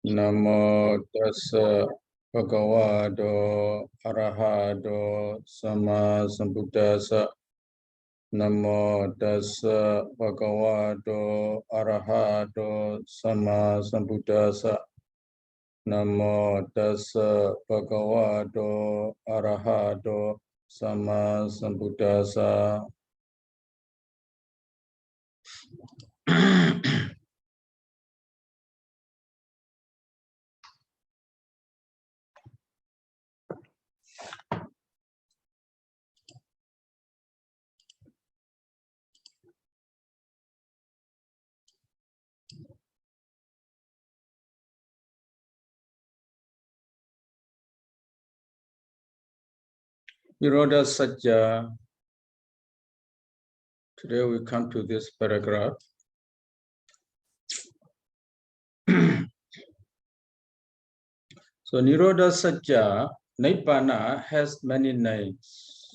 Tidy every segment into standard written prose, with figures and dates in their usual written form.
Namo tassa bhagavato arahato sama sambuddhassa. Namo tassa bhagavato arahato sama sambuddhassa. Namo tassa bhagavato arahato sama sambuddhassa. Nirodhasaccaṃ. Today we come to this paragraph. So nirodhasaccaṃ, Nibbana has many names.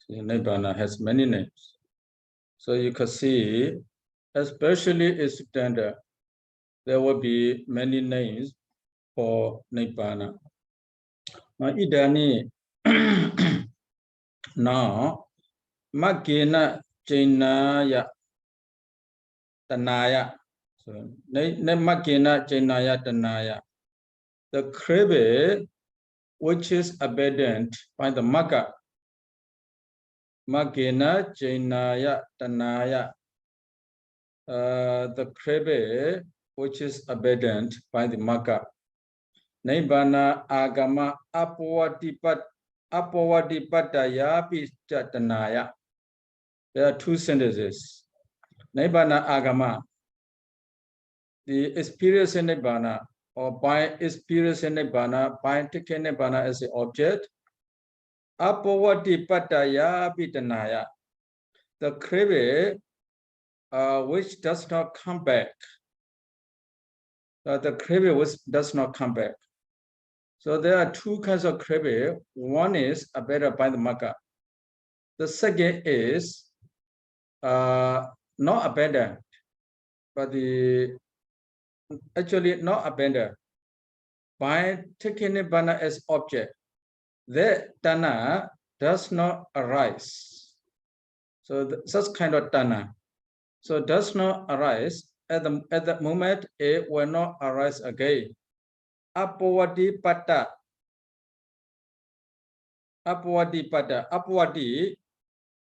Nibbana has many names. So you can see, especially in Suttantabhājanīyaṃ, there will be many names for Nibbana. Idani now Maggena Jainaya Tanaya. So Maggena Jainaya Tanaya. The crave which is abundant by the Magga. Maggena Jainaya Tanaya. The crave which is abundant by the Magga. Nibbana agama apavadipataya pichatanaya. There are two sentences. Nibbana agama, the experience in Nibbana, or by experience in Nibbana, by taking Nibbana as the object. Apavadipataya pitanaya, the crave which does not come back. The crave which does not come back. So there are two kinds of crave. One is abandoned by the Magga. The second is not abandoned, but actually not abandoned. By taking Nibbana as object, that Tanna does not arise. So such kind of Tanna. So does not arise at the moment, it will not arise again. Apavadipata. Apavadi,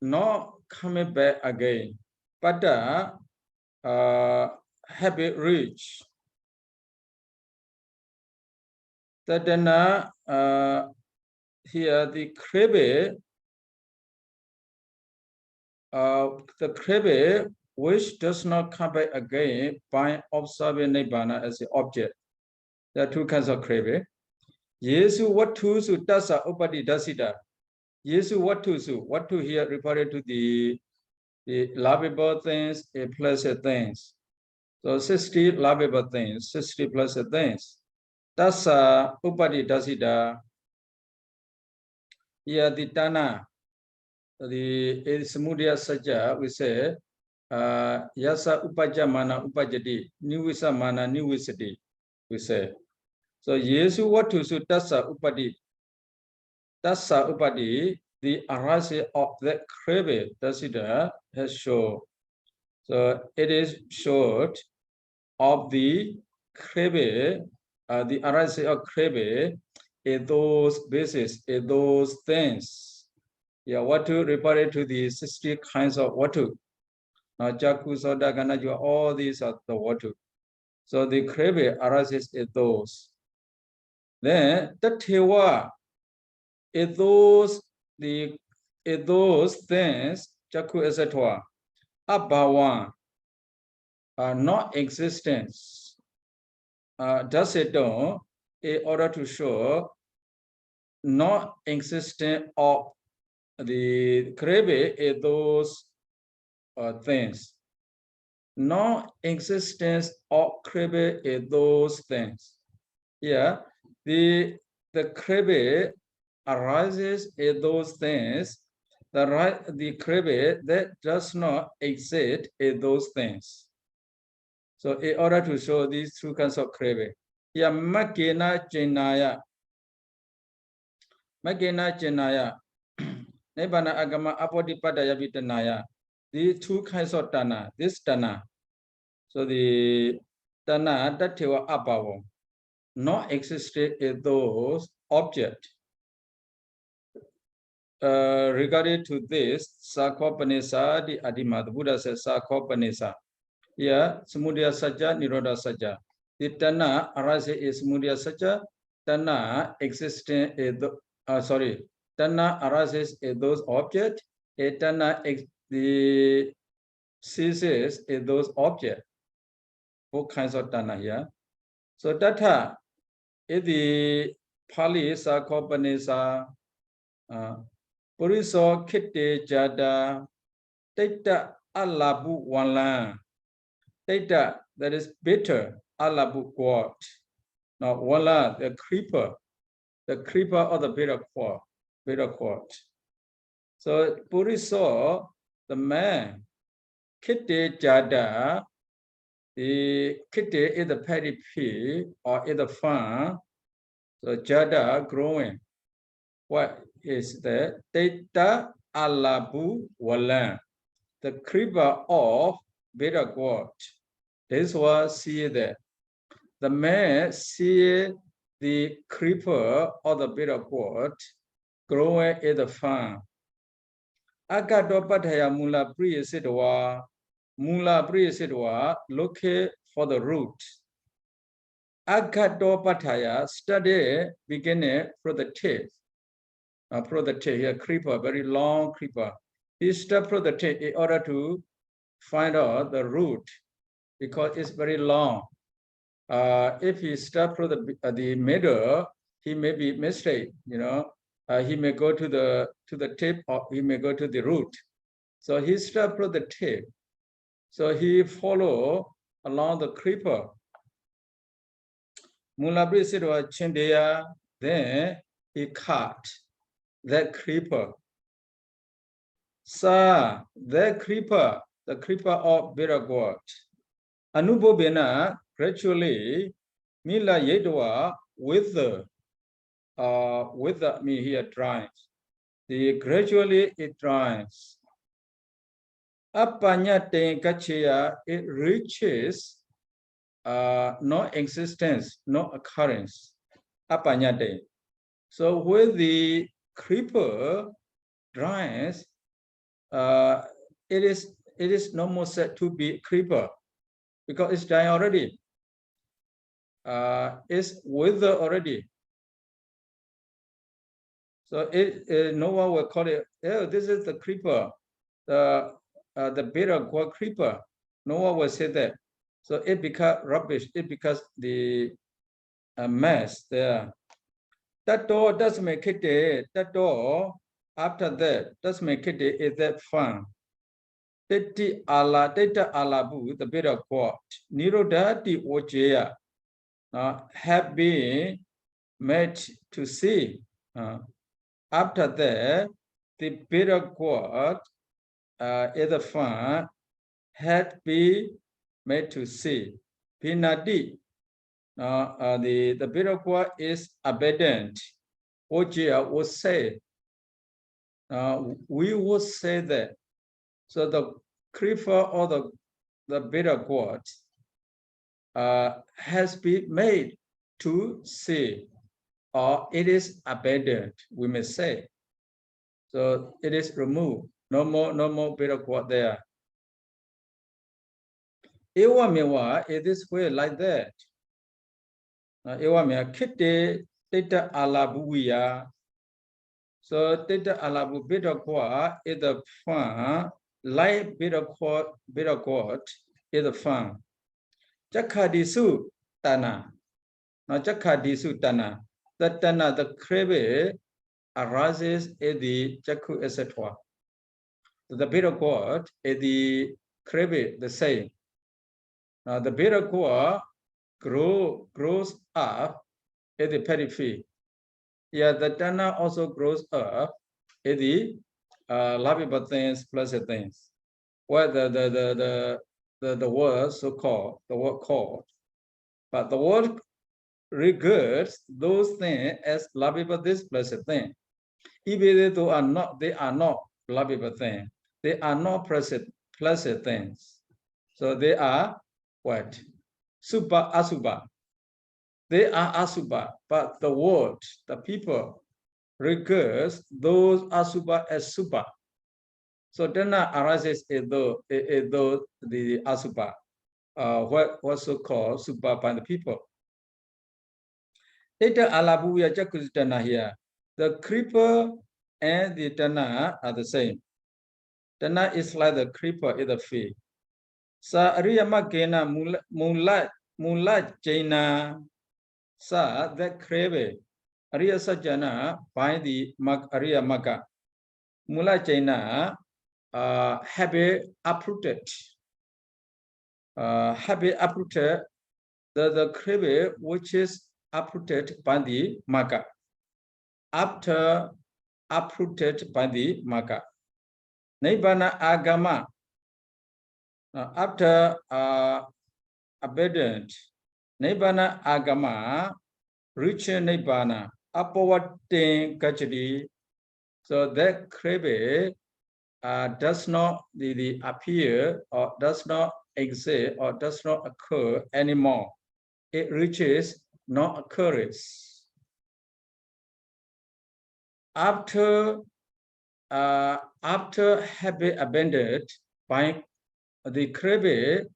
not coming back again. Pata, habit reach. Then here the crave which does not come back again by observing Nibbana as the object. There are two kinds of crave. Yesu Watusu Tasa Upadi Dasida. Yesu Watusu. Watu here referred to the lovable things, pleasant things. So 60 lovable things, 60 pleasant things. Tasa Upadi Dasida. Here the Tana, the Samudaya Sajja, we say Yasa Upajamana Upajadi, Nivisa Mana Nivisati, we say. So Yesu Watusu Tassa Upadi. Tassa Upadi, the arising of that crave, Dasida has shown. So it is short of the crave, the arising of crave, in those bases, in those things. Yeah, Watu referred to the 60 kinds of Watu. Now Jaku, Soda, Ganaju, all these are the Watu. So the crave arises in those. Then the Tewa, those things, Jaku etc. Abhavan, not existence. Does it do in order to show not existence of the crave in those things. No existence of crave in those things. Yeah. The crave arises in those things. The crave that does not exist in those things. So in order to show these two kinds of crave, Here Maggena Jinaya. Maggena Jinaya. Nibbana Agama Apodipadaya Vitanaya. These two kinds of Tana. This Tana. So the Tana Tatewa Abhava. Not existed in those objects. Regarding to this, saccavibhaṅgo, the Adhima, the Buddha says saccavibhaṅgo. Here, nirodhasaccaṃ, nirodhasaccaṃ. The Tana arises is nirodhasaccaṃ. Tana existing is Tana arises in those objects. A Tana the ceases in those objects. Both kinds of Tana here. So Tatha is the Pali saccavibhaṅgo. Puriso Kitte Jada Teta Alabu Wanlan. Teta, that is bitter, Alabu quart. Now Wala, the creeper of the bitter quart. So Puriso, the man, Kitte Jada, the Kitte is the paddy pea or is the farm. So Jada growing. What is the Teta Alabu Walan, the creeper of bitter gourd. This was see that the man see the creeper of the bitter gourd growing in the farm. Agato Pataya Mula Priyasidwa looking for the root. Agato Pataya study beginning from the tip. From the tip here, creeper, very long creeper. He stepped from the tip in order to find out the root because it's very long. If he steps from the middle, he may be mistake. He may go to the tip or he may go to the root. So he stepped from the tip. So he follow along the creeper. Mulabri Sidwa Chindeya, then he cut that creeper. Sa, that creeper, the creeper of bitter gourd. Anubobena gradually Mila Yedwa with the me here dries. Gradually it dries. Apanyate Kachaya, it reaches no existence, no occurrence. Apanyate. So when the creeper dries, it is no more said to be creeper because it's dying already. It's wither already. So no one will call it. Oh, this is the creeper, the bitter gourd creeper. No one will say that. So it becomes rubbish. It becomes the mess there. That door does make it. That door after that does make it is that fun. Teta alabu, the bitter gourd. Nirodhati ojeya have been made to see. After that, the bitter gourd is the fun had been made to see. Pinadi, the bitter gourd is abundant. Ojeya would say. We would say that. So the creeper or the bitter gourd has been made to see, or it is abandoned, we may say. So it is removed. No more bitter gourd there. Ewa mewa is this way like that. Ewa mewa kitte teta alabuya. So teta alabu bitter gourd is the fun. Light bitter gourd is the fun. Jakhadisu tana. Now Jakhadisu tana. The tana, the crave arises in the jakhu, etc. The bitter gourd is the crave, the same. Now the bitter gourd grows up in the periphery. Yeah, the tana also grows up in the lovable things, pleasant things. Where the word so-called, the word called. But the word regards those things as lovable this blessed thing. Even though they are not lovable things. They are not pleasant things. So they are what? Subha asubha. They are asubha, but the world, the people, regards those asubha as subha. So tanha arises as though the asubha, what also called subha by the people. Eta alabuya jakusitana here. The creeper and the tanha are the same. Tanha is like the creeper in the field. Sa ariyama kena mula jaina sa that crave Ariya Sajjana by the Ariya Magga. Mula Jaina have uprooted. The crave which is uprooted by the Magga. After uprooted by the Magga. Nibbana Agama. After abandoned. Nibbana Agama. Reaching Nibbana. Upwarding Gachadi. So that crave does not appear or does not exist or does not occur anymore. It reaches non occurrence. After having abandoned by the crave,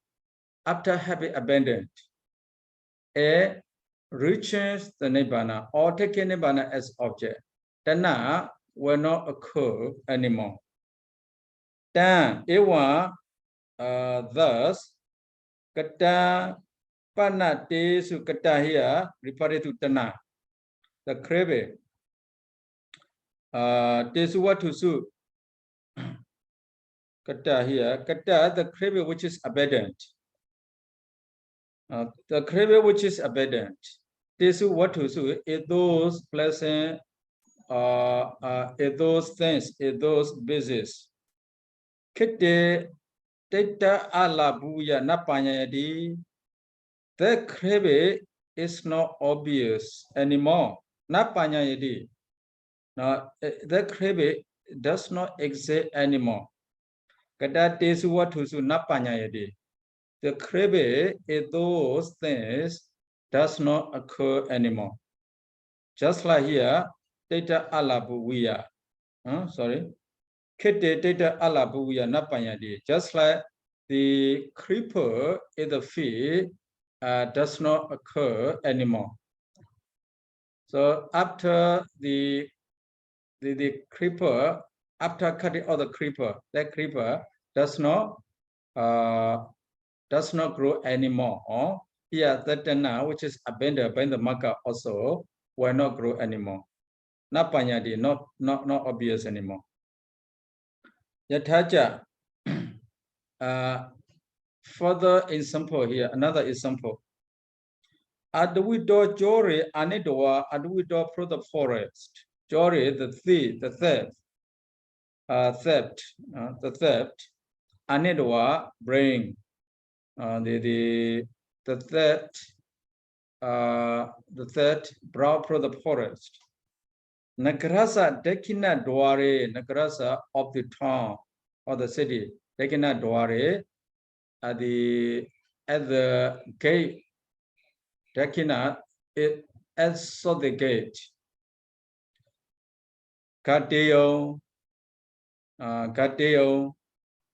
after having abandoned, it reaches the Nibbana or taking Nibbana as object. Tanha will not occur anymore. Then ewa thus kata panate su kata here referred to tanha. The crave tesu watu su kata here kata the crave which is abandoned. The crave which is abandoned. Tesu watu su is those pleasant those things, those bases. Kete teta alabuya napanyadi. The crave is not obvious anymore. Napanyadi. Now the crave does not exist anymore. Kada tesu watusu napanyadi. The crave is those things does not occur anymore. Just like here. Data alabuya. Sorry. Kete data alabuya napanyadi. Just like the creeper in the field does not occur anymore. So after the creeper, after cutting all the creeper, that creeper does not grow anymore. Here that tanha which is abandoned by the Magga also will not grow anymore. Napanyadi, not obvious anymore. Yathaja. Further example here, another example. Adwido Jori Anidoa Adwido from the forest. Jori, the thief, the theft. Anidoa bring the theft brought from the forest. Nagarasa Dekina Dware, Nagarasa of the town or the city, Dekina Dware at the gate. Dekina it as so the gate. Gadeo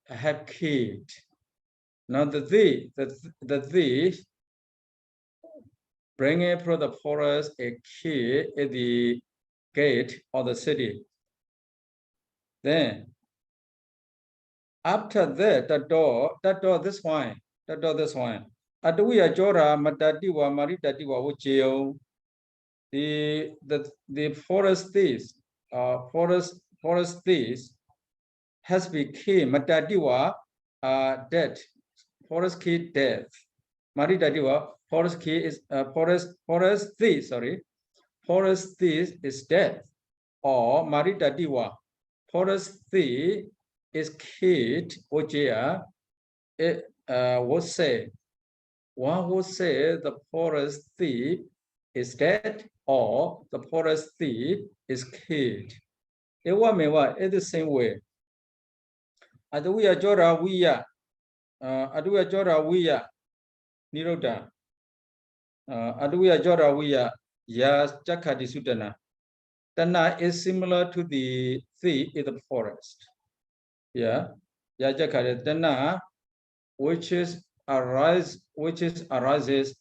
have killed. Now the thief bringing from the forest a key at the gate of the city. Then after that, the door this one. Aduya Jora Matatiwa Maritatiwa Ucheo. The forest thieves, forest thieves has become Matatiwa dead. Forest key death. Maritatiwa forest key is forest thief, sorry. Forest thief is dead. Or Maritatiwa forest thief is killed. Ojea it would say. One would say the forest thief is dead or the forest thief is killed. Ewa mewa in the same way. Aduya jora wiya, aduya jora wiya, nirodha. Aduya jora wiya, ya chakadi sutana. Tana is similar to the thief in the forest. Yeah, ya chakadi tana, which arises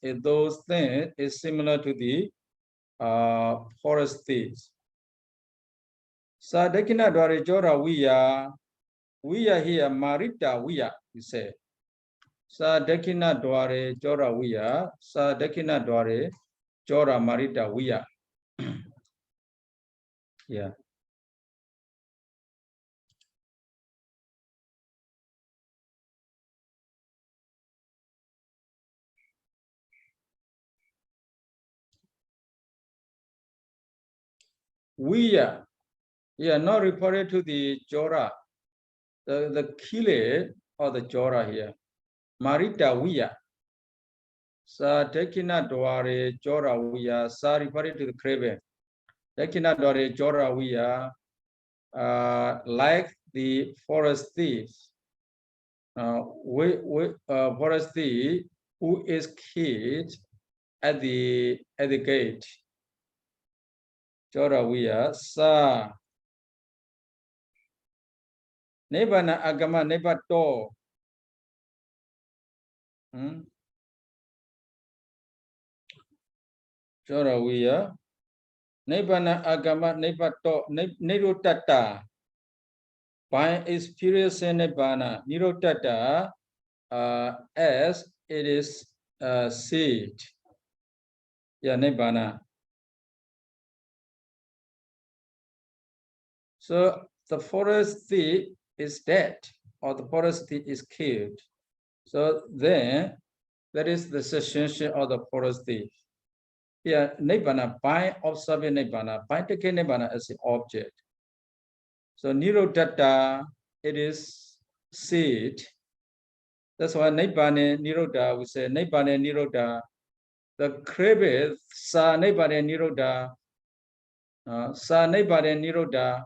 in those things is similar to the forest thieves. Sadakina dware jora wiya here marita wiya, you say. Sadakina dware jora wiya, sadakina dware jora marita wiya. Yeah. Wiya, yeah, not referring to the jora, the kile or the jora here. Marita wiya. Sadakina dware jora wiya, sa referring to the crave. Dakina dware jora wiya, like the forest thief, forest thief who is killed at the gate. Jorawiya sa Nebana agama nebato. Jorawiya Nebana agama nebato nirodhata. By experience Nebana nirodhata, as it is said. Yeah, Nebana. So the forest thief is dead or the forest thief is killed. So then that is the cessation of the forest thief. Here, Nibbana, by observing Nibbana, by taking Nibbana as an object. So nirodhata, it is said. That's why Nibbana nirodha, we say Nibbana nirodha. The craving, sa Nibbana nirodha, sa Nibbana nirodha.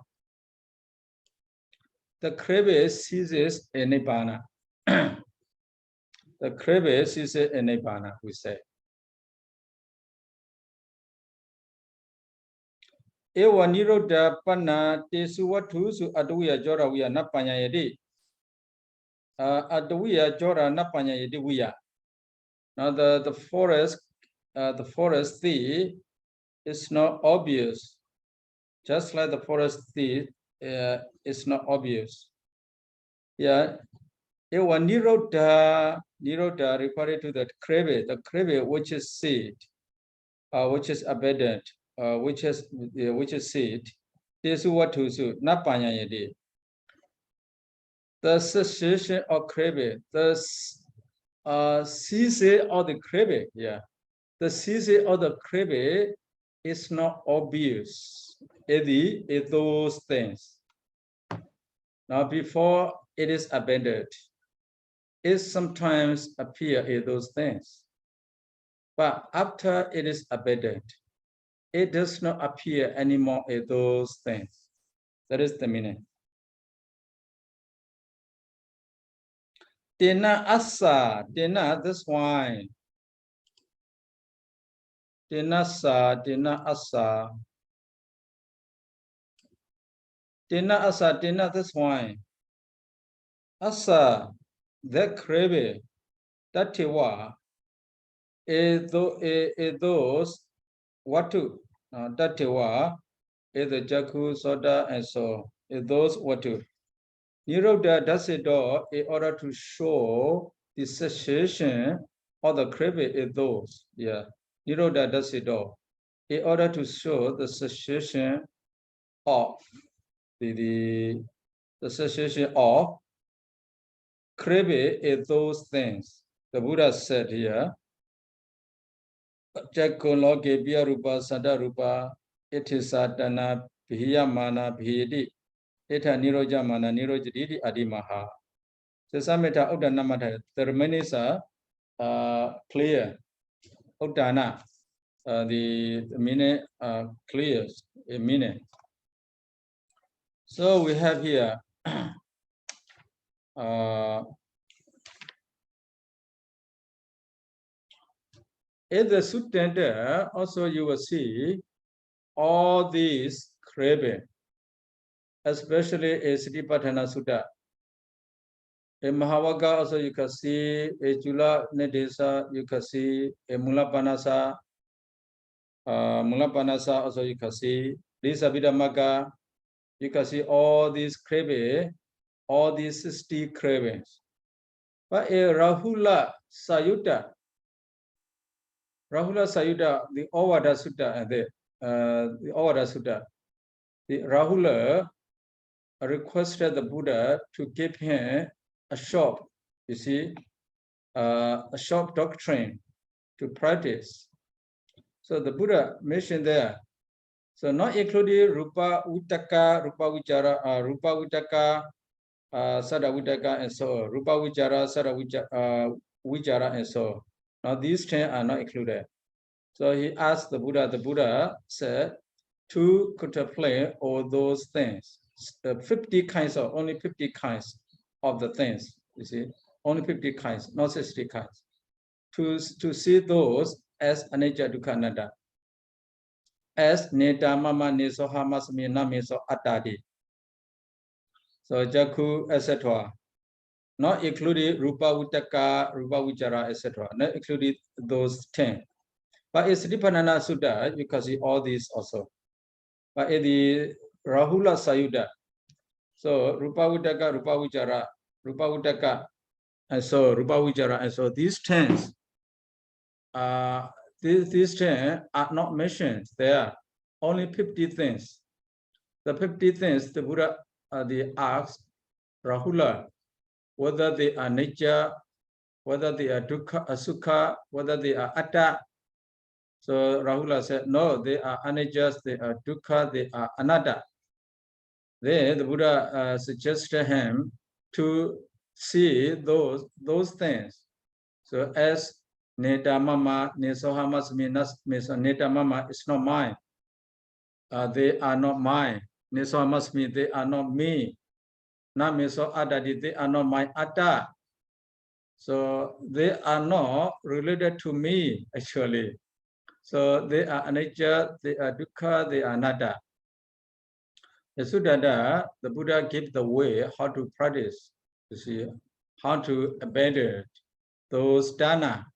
The craving ceases in Nibbana. The craving ceases in Nibbana, we say. Ewa nirodha panna tesu watu su aduya jora wiya napanya yadi. Aduya jora napanya yadi wiya. Now the forest thief is not obvious. Just like the forest thief is not obvious. Yeah. Ewa nirodha referring to that crave which is seed, which is abundant, which is seed. Tesu watu su napanya yadi. The cessation of craving, the ceasing of the craving, yeah. The ceasing of the craving is not obvious in those things. Now, before it is abandoned, it sometimes appears in those things. But after it is abandoned, it does not appear anymore in those things. That is the meaning. Tena asa, tena, this wine. Tena sa, tena asa. Tena asa, tena, this wine. Asa, that craving, that tewa, those watu, that tewa, is the jaku, soda, and so, those watu. Nirodha does it all in order to show the cessation of the craving in those. Yeah, Nirodha does it all in order to show the cessation of the cessation of craving in those things. The Buddha said here, Jakologe Byarupa Sadarupa Itisatana Bhiyamana Bhidi. Eta niroja mana nirojadidi adimaha. Sesameta Uddanamata, the remaining are clear. Uddana. the meaning clear in meaning. So we have here in the suttanta also you will see all these craving, especially a Satipatthana Sutta. In Mahavagga also you can see a Chula Nedesa, you can see a Mulapanasa, also you can see this Abhidhamma, you can see all these craving, all these 60 cravings. But a Rahula Sayutta, the Ovada Sutta, and the Ovada Sutta, the Rahula requested the Buddha to give him a short, you see, a short doctrine to practice. So the Buddha mentioned there. So not including Rupa Viṭaka, Rupa Vichara, Rupa Viṭaka, Sada Viṭaka, and so on. Rupa Vichara, Sada Vichara, and so on. Now these 10 are not included. So he asked the Buddha said, to contemplate all those things. 50 kinds of, only 50 kinds of the things, you see, only 50 kinds, not 60 kinds. To see those as anicca dukkha anatta, as neta mama neso hamasmi nameso attadi. So jakku, etc. Not including Rupa Viṭaka, Rupa Vichara, etc. Not including those 10. But in Satipatthana Sutta, you can see all these also. But in the Rahula Sayutta, so Rupa Viṭaka, Rupa Vichara, Rupa Viṭaka, and so Rupa Vichara, and so these 10, these 10 are not mentioned. There are only 50 things. The 50 things the Buddha asked Rahula whether they are nature, whether they are dukkha, asukha, whether they are atta. So Rahula said, no, they are anicca, they are dukkha, they are anatta. Then the Buddha suggested him to see those things. So as neta mama, nesohamasmi, neta mama is not mine. They are not mine. Nesohamasmi, they are not me. Nameso adadi, they are not my atta. So they are not related to me actually. So they are anicca, they are dukkha, they are anatta. The Suttanta, the Buddha gave the way how to practice, you see, how to abandon those dana.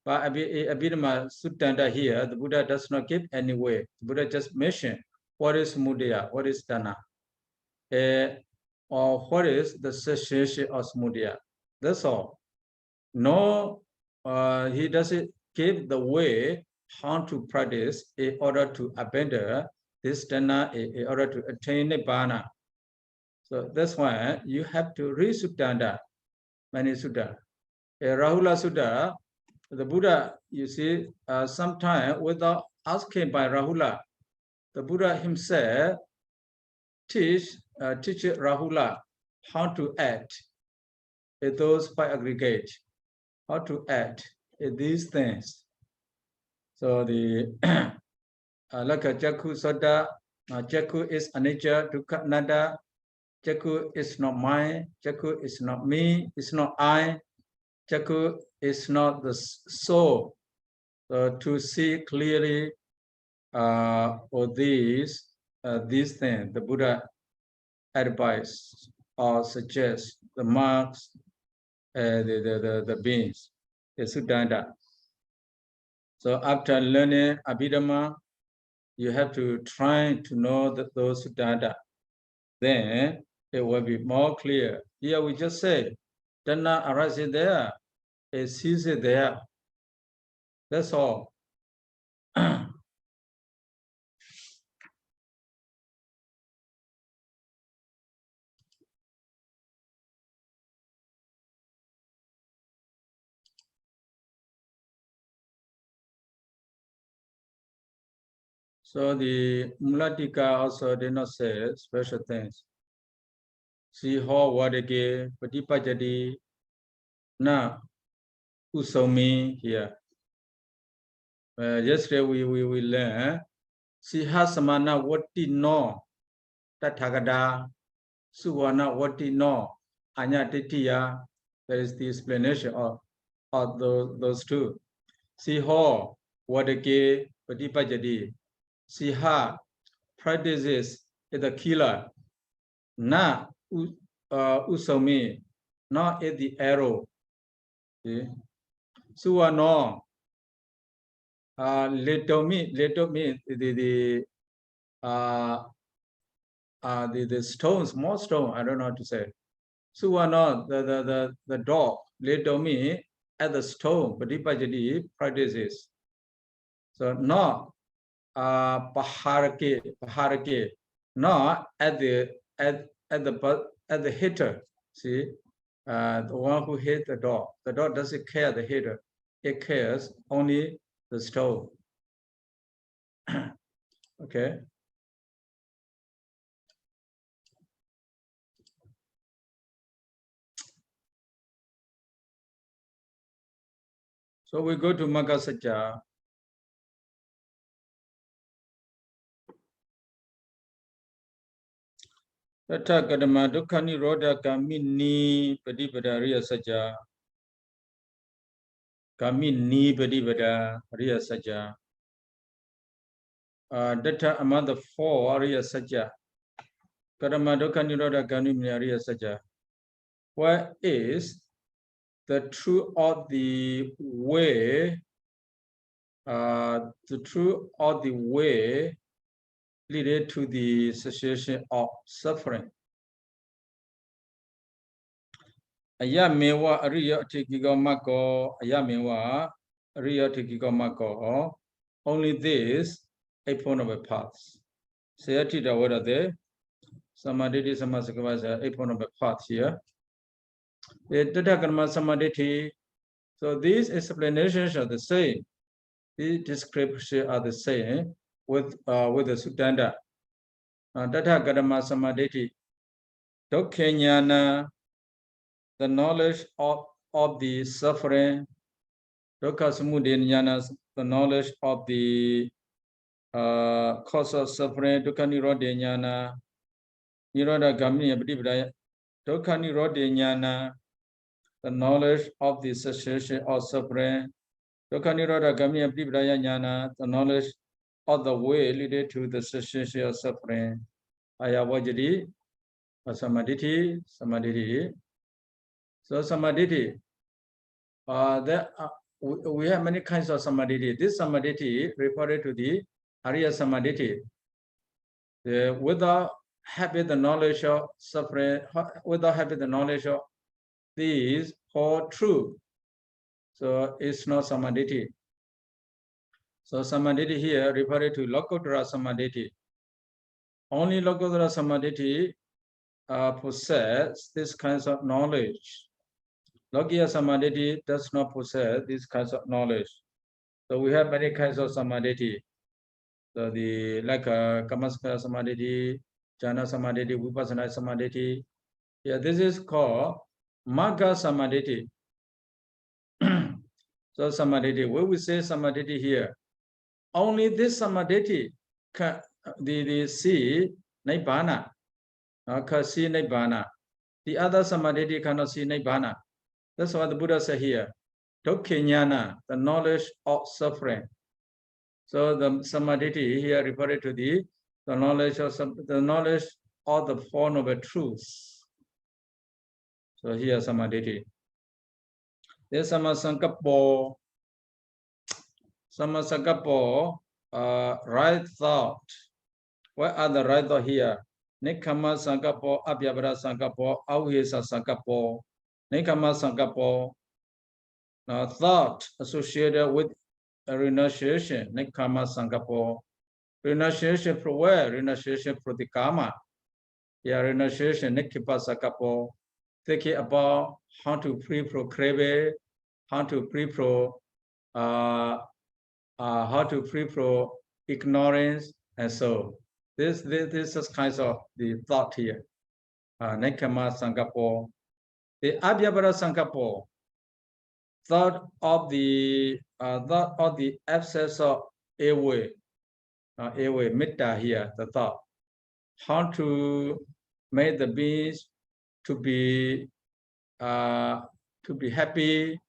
But Abhidhamma Suttanta here, the Buddha does not give any way. The Buddha just mentioned what is mudaya, what is dana, or what is the cessation of mudaya. That's all. No, he doesn't give the way how to practice in order to abandon this dana, in order to attain nibbana. So that's why you have to read Suttanta, many Sutta. Rahula Sutta, the Buddha, you see, sometime without asking by Rahula, the Buddha himself teach Rahula how to act in those five aggregate, how to act in these things. So the like a Jakku Sutta, Jakku is anicca, dukkha, anatta. Jakku is not mine, Jakku is not me, it's not I. Jakku is not the soul. So to see clearly all these things, the Buddha advise or suggests the marks, the beings, the Suttanta. So after learning Abhidhamma, you have to try to know those Suttanta. Then it will be more clear. Here we just say, dana arises there, it ceases there. That's all. So the Mulatika also did not say special things. See how vadake patipajati na usami here. Yesterday we learned Siha Samana Wati no Tathagata Suwana Wati no Anya Titiya. That is the explanation of those two. Siho Wadake Patipajadi. Siha practices is the killer. Na Usami, not is the arrow. Suwano little me the stone, small stone, I don't know how to say. Suwano, the dog, little me at the stone, Patipajadi practices. So not Paharake, not at the hitter. See, the one who hit the dog. The dog doesn't care the hitter. It cares only the stone. Okay. So we go to maggasaccaṃ. Tata kadama dukkha nirodhasaccaṃ ni patipada riya sajja. Kami ni patipada riya sajja. Data among the four riya sajja. Kadama dukkha nirodhasaccaṃ ni riya sajja. What is the truth of the way? The truth of the way leading to the cessation of suffering. Ayamewa ariya tikiko mako, ayamewa ariya tikiko mako. Only this eightfold paths. Sayatita what are they? Samadhi samasakavasa eightfold paths here. The Tatakarma Samadhi. So these explanations are the same. These descriptions are the same with the Suttanta. Tatakarma Samadhi. Dukkha, the knowledge of the suffering. Dukkha samudaya, the knowledge of the cause of suffering. Dukkha nirodhasaccaṃ, nirodhasaccaṃ patipada. Dukkha nirodhasaccaṃ, the knowledge of the cessation of suffering. Dukkha nirodhasaccaṃ patipada, the knowledge of the way leading to the cessation of suffering. Ayavajadi, samadhi. So samadhi, we have many kinds of samadhi. This samadhi referred to the Ariya samadhi. Without having the knowledge of suffering, without having the knowledge of these all true, so it's not samadhi. So samadhi here referred to Lokottara samadhi. Only Lokottara samadhi possess this kinds of knowledge. Lokiya samadhi does not possess these kinds of knowledge. So we have many kinds of samadhi. So the like Kamaskara samadhi, Jhana samadhi, Vipassana samadhi. Yeah, this is called Magga samadhi. So samadhi, when we say samadhi here, only this samadhi can the see nibbana, can see nibbana. The other samadhi cannot see nibbana. That's what the Buddha said here. Dukkha, the knowledge of suffering. So the samadhi here referred to the knowledge of the Four Noble Truths. So here samadhi. There's samasakkaṃ, right thought. What are the right thought here? Nikkhamma saccavibhaṅgo, abhyabhara saccavibhaṅgo, avihesa saccavibhaṅgo. Nikkhamma saccavibhaṅgo, thought associated with a renunciation. Nikkhamma saccavibhaṅgo. Renunciation for where? Renunciation for the karma. Yeah, renunciation, nikkhamma saccavibhaṅgo. Thinking about how to free from craving, how to free from ignorance, and so this is kinds of the thought here. Nikkhamma saccavibhaṅgo. The abhyabhara saccavibhaṅgo. thought of the absence of airway, metta here, the thought. How to make the beings to be happy.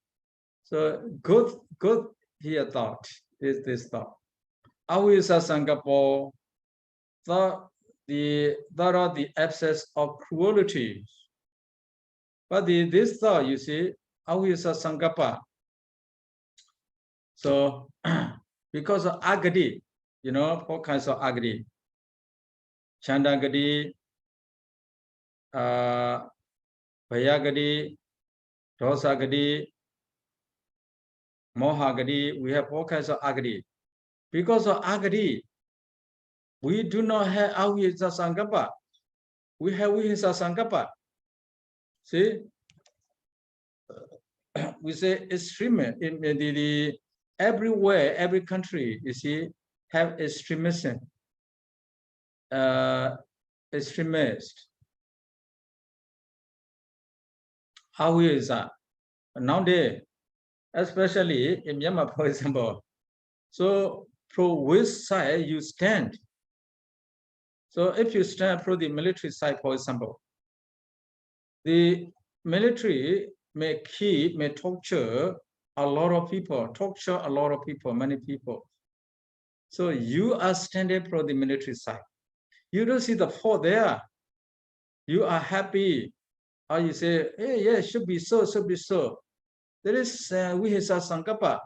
So good here thought is this thought. Avisa sankapo, thought of the absence of cruelty. But this thought, you see, avisa sankapa. So because of agadi, you know, what kinds of agadi? Chandagadi, Bhayagadi, Dosagadi, Mohagadi, we have all kinds of agadi. Because of agadi, we do not have avisa sankapa. We have vihisa sankapa. See, we say extreme in the everywhere, every country, you see, have extremism, extremist. How is that? Nowadays, especially in Myanmar, for example, so for which side you stand? So if you stand for the military side, for example, the military may torture a lot of people, many people. So you are standing for the military side. You don't see the fault there. You are happy. Or you say, hey, yeah, should be so. There is vihisa sankapa.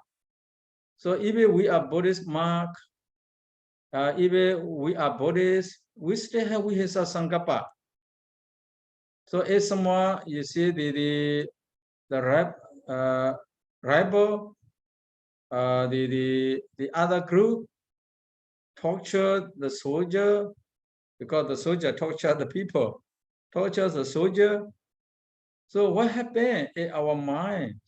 So even we are Buddhist monk, even we are Buddhist, we still have vihisa sankapa. So if someone, you see the rival, the other group torture the soldier, because the soldier torture the people, tortures the soldier. So what happened in our mind?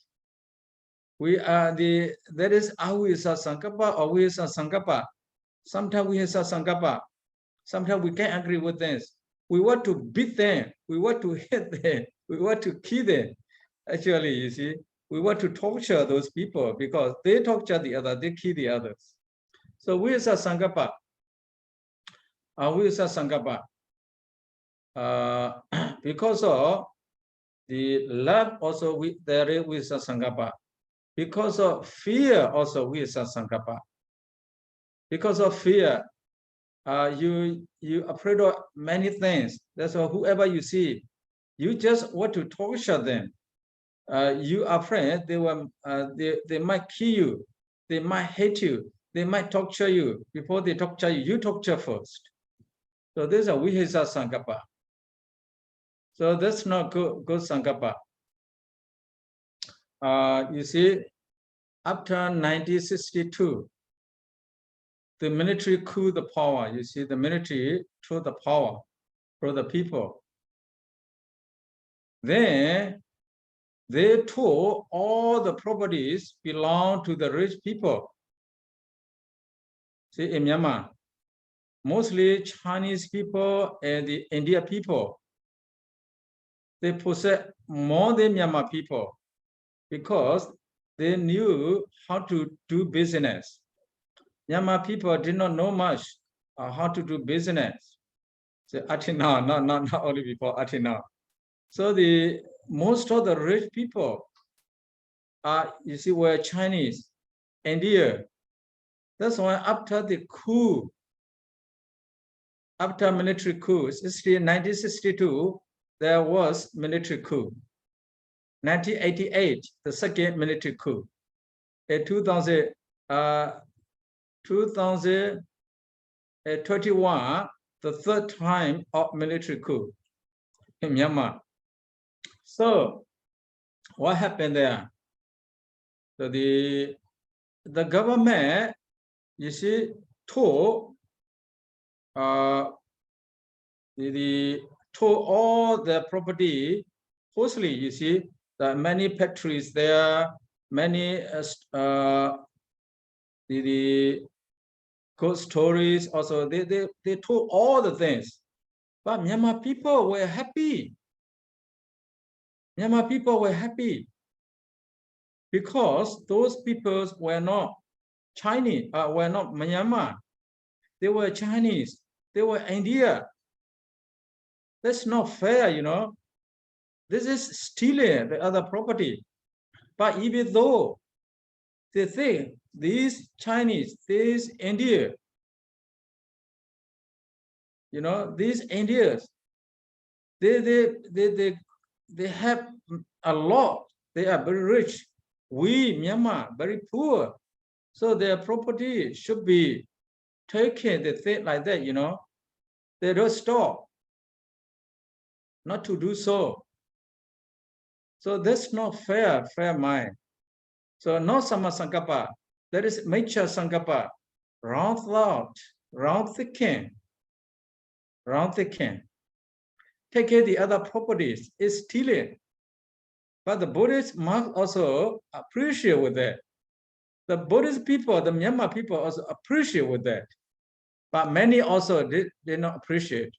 We are that is avisa sankapa or vihisa sankapa. Sometimes vihisa sankapa. Sometimes we can't agree with this. We want to beat them. We want to hit them. We want to kill them. Actually, you see, we want to torture those people because they torture the other, they kill the others. So vihisa sankapa. Vihisa sankapa. Because of the love also there is vihisa sankapa. Because of fear also vihisa sankapa. Because of fear, you afraid of many things. That's why whoever you see, you just want to torture them. You are afraid they might kill you, they might hate you, they might torture you. Before they torture you, you torture first. So this is a vihisa sankapa. So that's not good sankapa. You see, after 1962, the military coup the power. You see, the military took the power for the people. Then they took all the properties belong to the rich people. See, in Myanmar, mostly Chinese people and the India people, they possess more than Myanmar people because they knew how to do business. Myanmar people did not know much how to do business. So until now, not only before, until now. So most of the rich people you see, were Chinese, India. That's why after the coup, after military coup, 1962, there was military coup. 1988, the second military coup. In 2021, the third time of military coup in Myanmar. So what happened there? So the government, you see, took all the property. Firstly, you see, there are many factories there, many the good stories. Also, they took all the things, but Myanmar people were happy. Myanmar people were happy. because those peoples were not Chinese, were not Myanmar. They were Chinese. They were India. That's not fair, you know. This is stealing the other property. But even though they think these Chinese, these India, you know, these Indians, they have a lot. They are very rich. We, Myanmar, very poor. So their property should be taken. They think like that, you know. They don't stop not to do so. So that's not fair mind. So no sama sankappa. That is miccha sankappa. Wrong thought, wrong thinking. Taking the other properties is stealing. But the Buddhists must also appreciate with that. The Buddhist people, the Myanmar people also appreciate with that. But many also did not appreciate.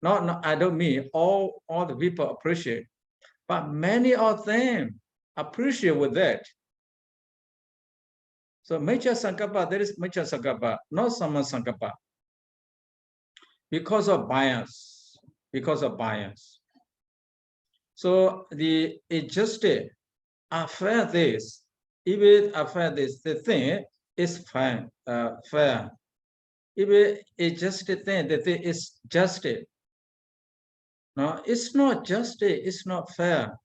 Not I don't mean all the people appreciate. But many of them appreciate with that. So miccha sankappa, there is miccha sankappa, not sama sankappa. Because of bias. So the adjusted after this, even after this, the thing is fine, fair. Even adjusted thing, the thing is just. No, it's not just, it's not fair.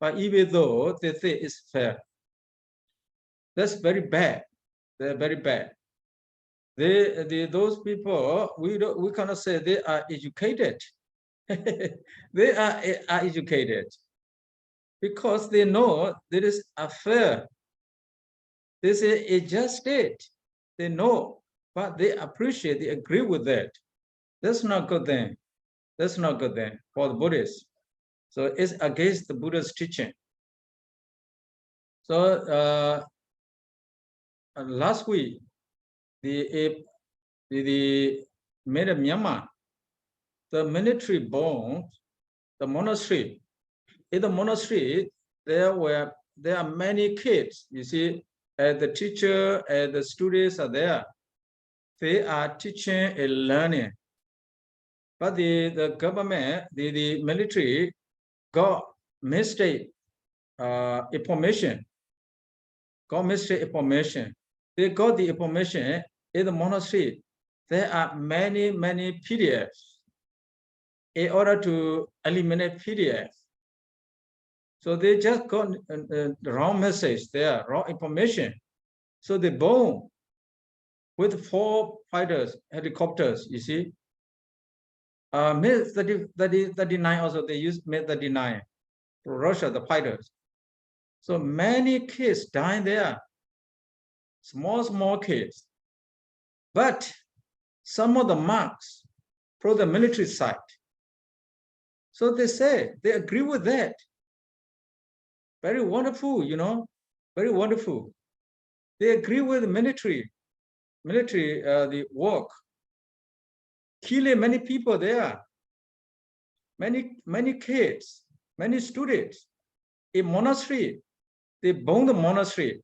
But even though the thing is fair, that's very bad. They're very bad. Those people, we cannot say they are educated. They are educated because they know there is a fair. They say it's just it. They know, but they appreciate, they agree with that. That's not good thing. That's not good thing for the Buddhists. So it's against the Buddha's teaching. So last week, the made of Myanmar, the military bombed the monastery. In the monastery, there are many kids. You see, the teacher and the students are there. They are teaching and learning. But the government, the military got mistake information. Got mistake information. They got the information in the monastery. There are many PDFs. In order to eliminate PDFs. So they just got the wrong message there, wrong information. So they bomb with 4 fighters, helicopters, you see. MiG-39 also, they use MiG-39 to Russia, the fighters. So many kids dying there, small kids. But some of the marks from the military side. So they say, they agree with that. Very wonderful, you know, very wonderful. They agree with the military, the work. Killing many people there, many kids, many students. In monastery, they bomb the monastery.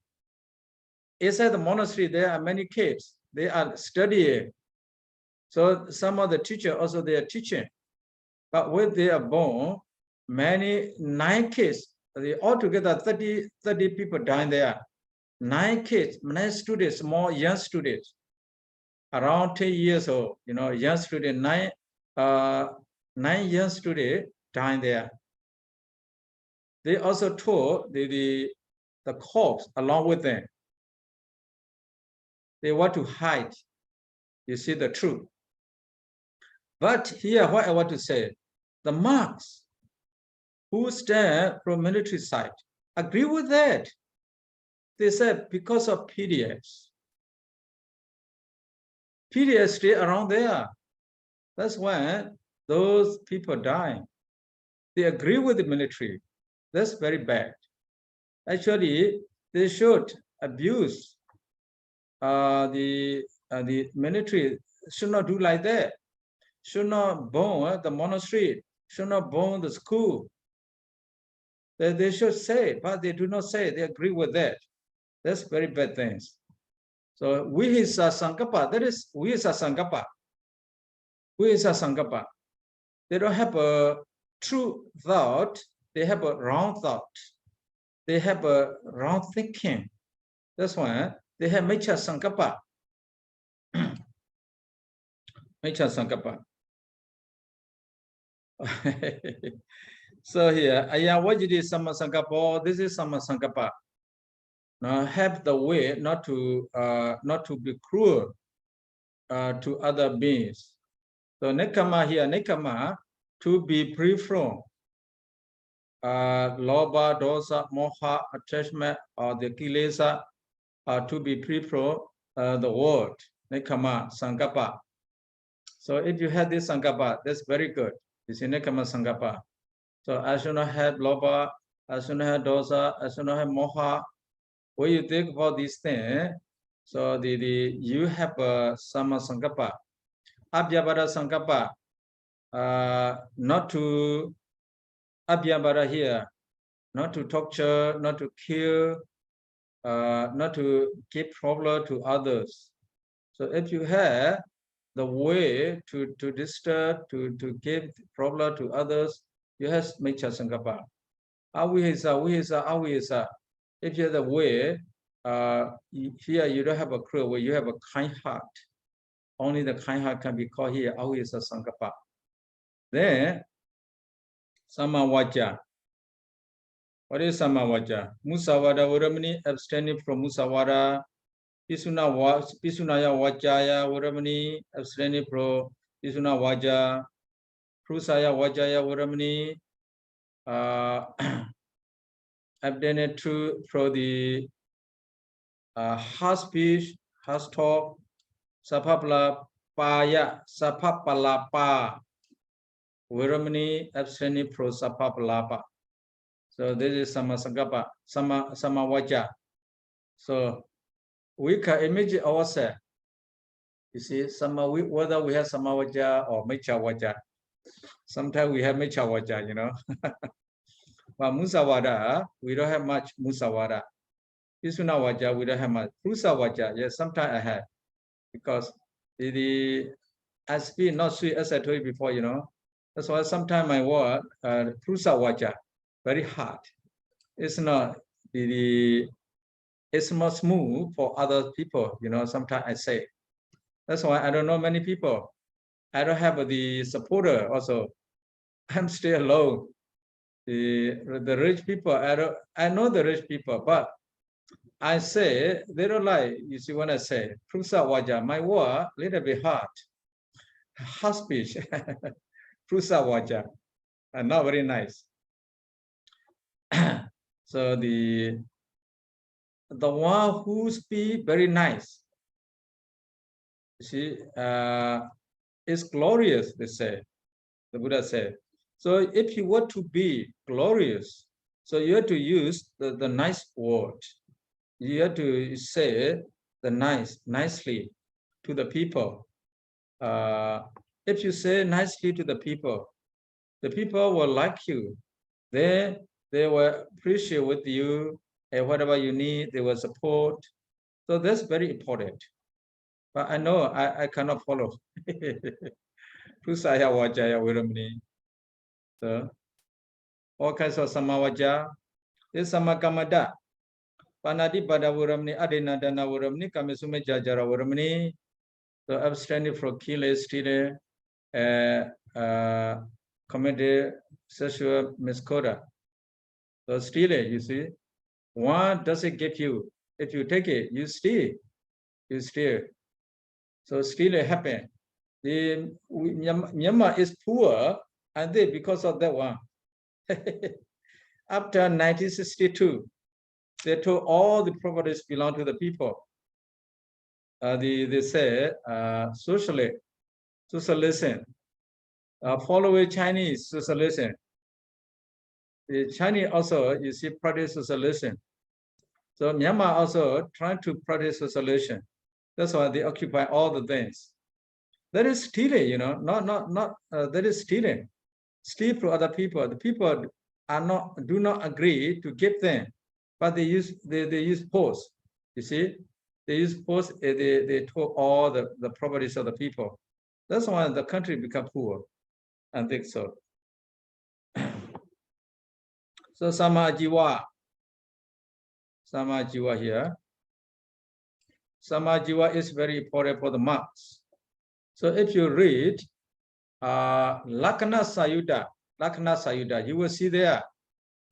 Inside the monastery, there are many kids. They are studying. So some of the teachers also they are teaching. But when they are born, 9 kids, altogether 30 people dying there. 9 kids, 9 students, more young students, around 10 years old, you know, young student, 9 young students dying there. They also told the corpse along with them. They want to hide, you see the truth. But here, what I want to say, the monks who stand from military side agree with that. They said because of PDFs. PDFs stay around there. That's why those people die. They agree with the military. That's very bad. Actually, they should abuse the military. Should not do like that. Should not bomb the monastery. Should not bomb the school. They should say, but they do not say. They agree with that. That's very bad things. So vihisa sankappa, that is vihisa sankappa. Vihisa sankappa. They don't have a true thought. They have a wrong thought. They have a wrong thinking. That's why they have miccha sankappa. Miccha sankappa. So here, ayavajidi sammasankappa. This is sammasankappa. Now have the way not to be cruel to other beings. So nekama here, nekama, to be free from loba, dosa, moha, attachment, or the kilesa, to be free from the world. Nekama sankappa. So if you have this sankappa, that's very good. You see nekama sankappa. So I should not have loba, I should not have dosa, I should not have moha. When you think about these things, so you have a samma sankappa. Abhyabhara sankappa, not to abhyabhara here, not to torture, not to kill, not to give problem to others. So if you have the way to disturb, to give problem to others, you have miccha sankappa. Avihisa. If you have the way, here you don't have a cruel way, you have a kind heart. Only the kind heart can be called here avihisa sankappa. Then samma vaca. What is samma vaca? Musavada varamani, abstaining from musavada. Pisunaya vacaya varamani, abstaining from pisuna vaca. Prusaya vacaya varamani, abstaining from the harsh speech, harsh talk. Sapapala paya, sapapala pa. Varamani, abstaining from sapapalapa. So this is samma sankappa, samma vaca. So we can imagine ourselves. You see, whether we have samma vaca or miccha vaca. Sometimes we have miccha vaca, you know. But musavada, we don't have much musavada. Pisuna vaca, we don't have much. Prusa vaca, yes, sometimes I have. Because I speak not sweet, as I told you before, you know. That's why sometimes my word, prusa vaca, very hard. It's not it's not smooth for other people, you know. Sometimes I say. That's why I don't know many people. I don't have the supporter also. I'm still alone. The rich people, I know the rich people, but I say they don't like. You see when I say prusa vaca, my word little bit hard. Hard speech. Prusa vaca, not very nice. So the one who speak very nice, you see, is glorious, they say. The Buddha said. So if you want to be glorious, so you have to use the nice word. You have to say the nicely to the people. If you say nicely to the people will like you. They will appreciate with you, and whatever you need, they will support. So that's very important. But I know I cannot follow. Prusaya vajaya viramani. So all kinds of samma vaca. This samma kamada. Panadi pada viramani, adina dana viramani, kamisume jajara viramani. So abstaining from killing, stealing, committing sexual misconduct. So stealing, you see, one doesn't get you. If you take it, you steal. You steal. So stealing happen. Myanmar is poor, and they because of that one. After 1962, they told all the properties belong to the people. They say socialism, following Chinese socialism. The Chinese also, you see, practice socialism. So Myanmar also trying to practice socialism. That's why they occupy all the things. That is stealing, you know, not that is stealing. Steal from other people. The people do not agree to give them, but they use force. You see, they use force. They took all the properties of the people. That's why the country become poor. I think so. So Samajiwa here. Samajiwa is very important for the marks. So if you read Lakkhana Sayuddha, you will see there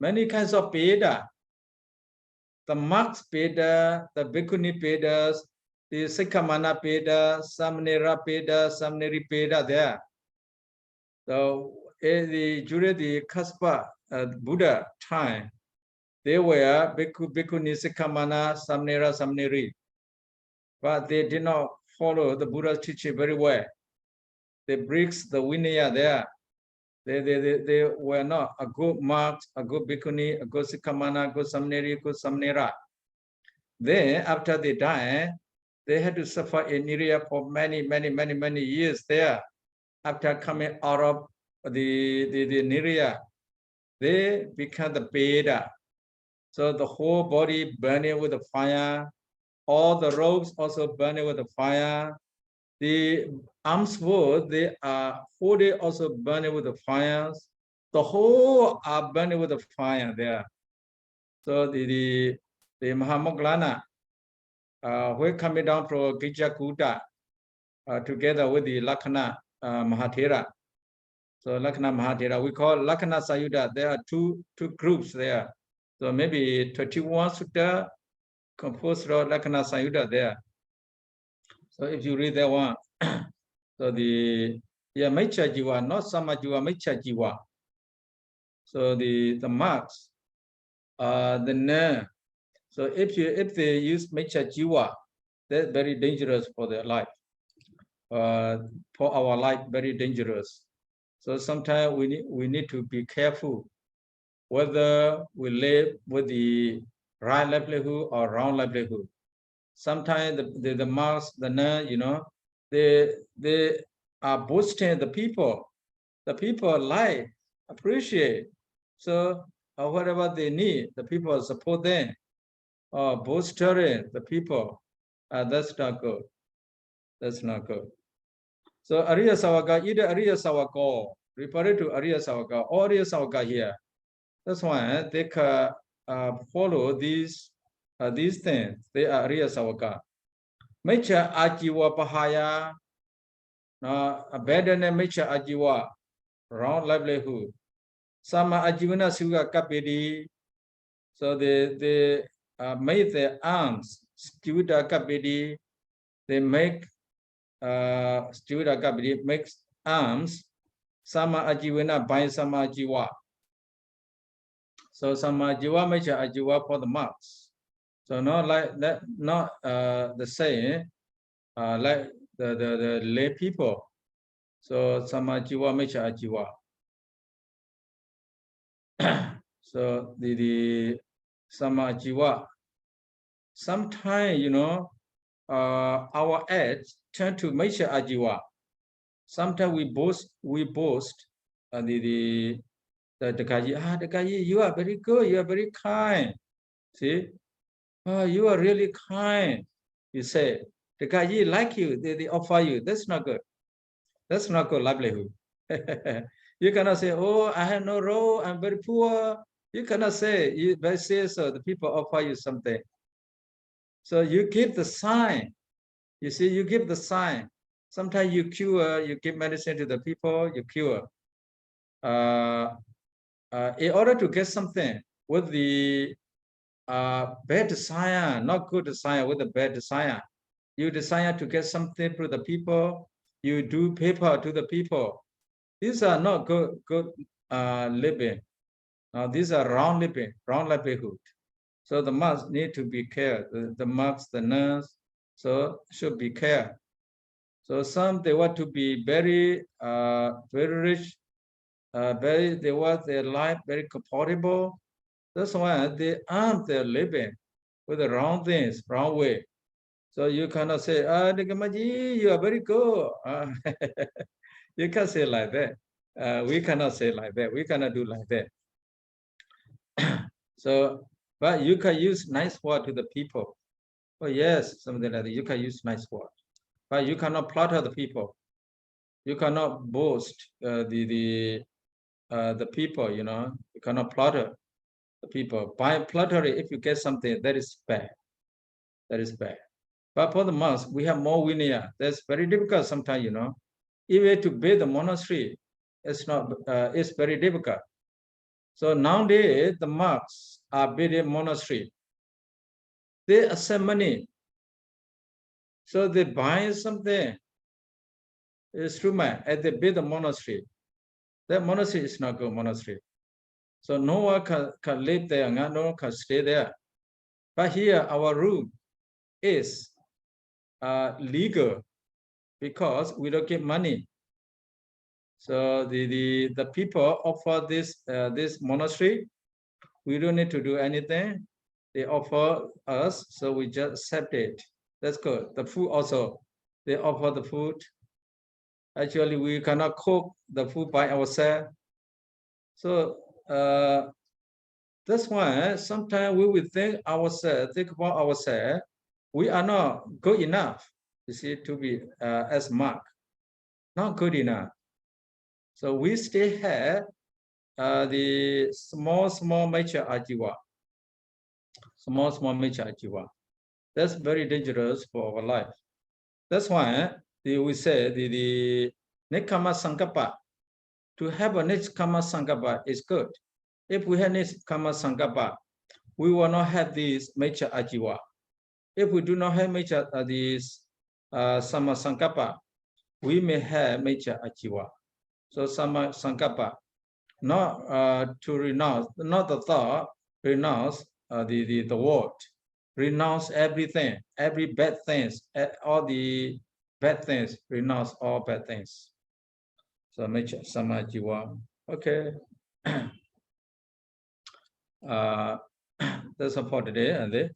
many kinds of Peda. The marks Peda, the Bhikkhuni Pedas, the Sikhamana Peda, Samnera Peda, Samneri Peda there. So during the Kaspa Buddha time, they were Bhikkhuni, Sikhamana, Samnera, Samneri. But they did not follow the Buddha's teaching very well. They breaks the Vinaya there. They were not a good marks, a good Bhikkhuni, a good Sikhamana, a good Samneri, a good Samnera. Then after they died, they had to suffer in Nirya for many years there. After coming out of the Nirya, they become the Peda. So the whole body burning with the fire, all the robes also burning with the fire. The arms wood, they are wholly also burning with the fires. The whole are burning with the fire there. So the Mahamoggallana, we're coming down from Gijakuta together with the Lakkhana Mahathera. So Lakkhana Mahathera, we call Lakkhana Sayuddha. There are two groups there. So maybe 21 sutta composed of Lakkhana Sayuddha there. So if you read that one, so the Maicha Jiva, not Samajiva, Maicha Jiva. So the marks, the nerve. So if they use Maicha Jiva, that's very dangerous for their life. For our life, very dangerous. So sometimes we need to be careful whether we live with the right livelihood or wrong livelihood. Sometimes the marks, the nerve, they are boosting the people. The people like, appreciate. So whatever they need, the people support them. Boosting the people. That's not good. That's not good. So Ariya Savaka, either Ariya Savaka, referring to Ariya Savaka or Ariya Savaka here. That's why they can follow these things. They are Ariya Savaka. Mecha Ajiwa Pahaya, better than Mecha Ajiwa, wrong livelihood. Sama Ajivana Suga Kapedi, so they made their arms, Studa Kapedi, they make Studa Kapedi makes arms, Sama Ajivana by Sama Ajiwa. So Sama Ajiwa Mecha Ajiwa for the marks. So not like that, not the same like the lay people. So Samajiwa Mecha Ajiwa. So the Samajiwa. Sometimes our edge turn to Mecha Ajiwa. Sometimes we boast the Gaji, you are very good, you are very kind. See? Oh, you are really kind. You say, the Gaji like you, they offer you. That's not good. That's not good livelihood. You cannot say, oh, I have no role, I'm very poor. You cannot say, you say so, the people offer you something. So you give the sign. You see, you give the sign. Sometimes you cure, you give medicine to the people, you cure. In order to get something with the bad desire, not good desire, with a bad desire. You desire to get something to the people, you do paper to the people. These are not good living. These are wrong living, wrong livelihood. So the monks need to be care. The monks, the nuns, so should be care. So some they want to be very rich, they want their life very comfortable. That's why they earn their living with the wrong things, wrong way. So you cannot say, Nigamaji, you are very good. You can't say like that. We cannot say like that. We cannot do like that. So, but you can use nice word to the people. Oh yes, something like that. You can use nice word, but you cannot flatter the people. You cannot boast the people. You know, you cannot flatter the people. By flattery, if you get something, that is bad. That is bad. But for the monks, we have more vinaya. That's very difficult sometimes. You know, even to build the monastery, it's not. It's very difficult. So nowadays, the monks are building monastery. They accept money. So they buy something, instrument, and they build a monastery. That monastery is not good monastery. So no one can live there, no one can stay there. But here, our room is legal because we don't get money. So the people offer this monastery. We don't need to do anything. They offer us, so we just accept it. That's good. The food also, they offer the food. Actually, we cannot cook the food by ourselves. So that's why sometimes we will think about ourselves. We are not good enough, you see, to be as monk. Not good enough. So we still have the small major ajiva. Small major ajiva. That's very dangerous for our life. That's why we say the Nekkhamma Sankappa. To have a Nekkhamma Sankappa is good. If we have Nekkhamma Sankappa, we will not have these major ajiva. If we do not have major these Samma Sankappa, we may have major ajiva. So Samma Sankappa, not to renounce, not the thought, renounce the word, renounce everything, every bad things, all the bad things, renounce all bad things. So major Samma Jiva. Okay. That's all for today, and the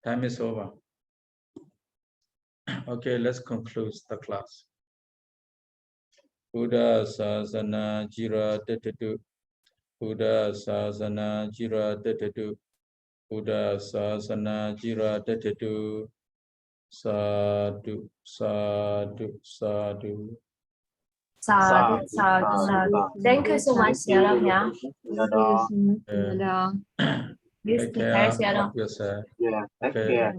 time is over. Okay, let's conclude the class. Buddha Sasana Jira Detetu. Buddha Sasana Jira Detetu. Buddha Sasana Jira Detetu. Sadhu, sadhu, sadhu. Sadhu, sadhu, sadhu. Thank you so much, Sayadaw. Take care of yourself. Yeah, take Okay. care.